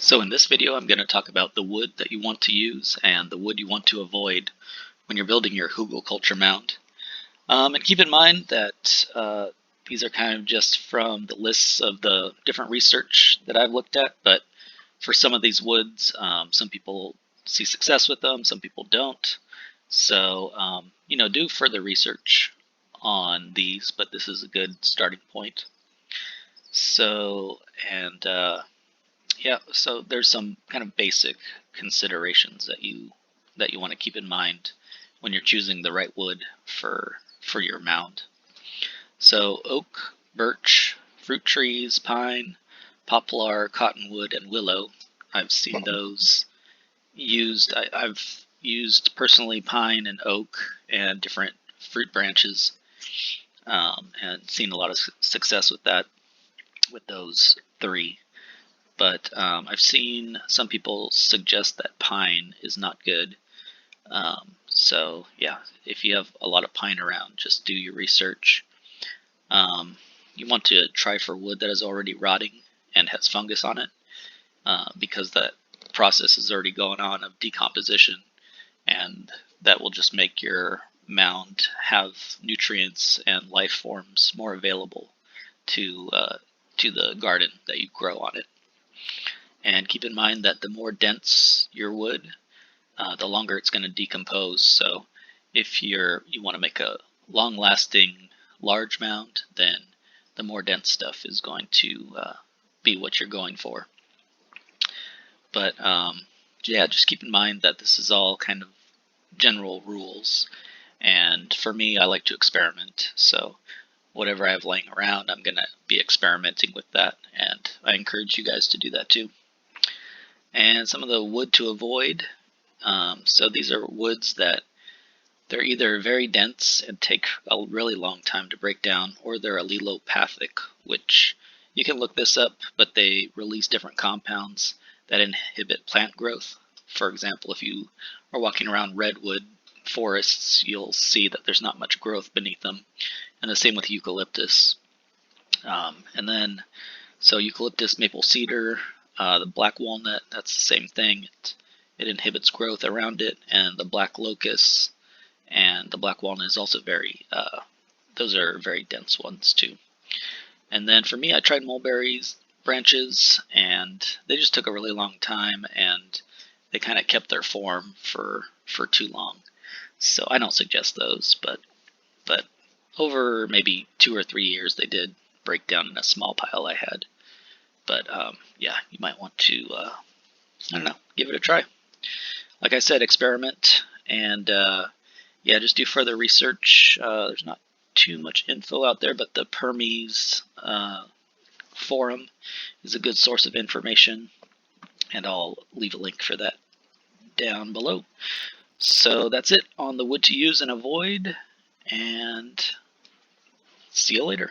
So in this video, I'm going to talk about the wood that you want to use and the wood you want to avoid when you're building your Hugelkultur mound. And keep in mind that these are kind of just from the lists of the different research that I've looked at, but for some of these woods, some people see success with them, some people don't. So, do further research on these, but this is a good starting point. So, so there's some kind of basic considerations that you want to keep in mind when you're choosing the right wood for your mound. So oak, birch, fruit trees, pine, poplar, cottonwood, and willow. I've seen those used. I've used personally pine and oak and different fruit branches, and seen a lot of success with that, with those three. But I've seen some people suggest that pine is not good. So yeah, if you have a lot of pine around, just do your research. You want to try for wood that is already rotting and has fungus on it, because that process is already going on of decomposition, and that will just make your mound have nutrients and life forms more available to the garden that you grow on it. And keep in mind that the more dense your wood, the longer it's going to decompose. So if you want to make a long-lasting large mound, then the more dense stuff is going to be what you're going for. But yeah, just keep in mind that this is all kind of general rules. And for me, I like to experiment. So whatever I have laying around, I'm going to be experimenting with that. And I encourage you guys to do that too. And some of the wood to avoid. So these are woods that they're either very dense and take a really long time to break down, or they're allelopathic, which you can look this up, but they release different compounds that inhibit plant growth. For example, if you are walking around redwood forests, you'll see that there's not much growth beneath them. And the same with eucalyptus. So eucalyptus, maple cedar, the black walnut, that's the same thing. It inhibits growth around it, and the black locust and the black walnut is also those are very dense ones too. And then for me, I tried mulberries branches, and they just took a really long time, and they kind of kept their form for too long. So I don't suggest those, but over maybe 2 or 3 years, they did break down in a small pile I had. But yeah, you might want to, I don't know, give it a try. Like I said, experiment, and yeah, just do further research. There's not too much info out there, but the Permies forum is a good source of information, and I'll leave a link for that down below. So that's it on the wood to use and avoid, and see you later.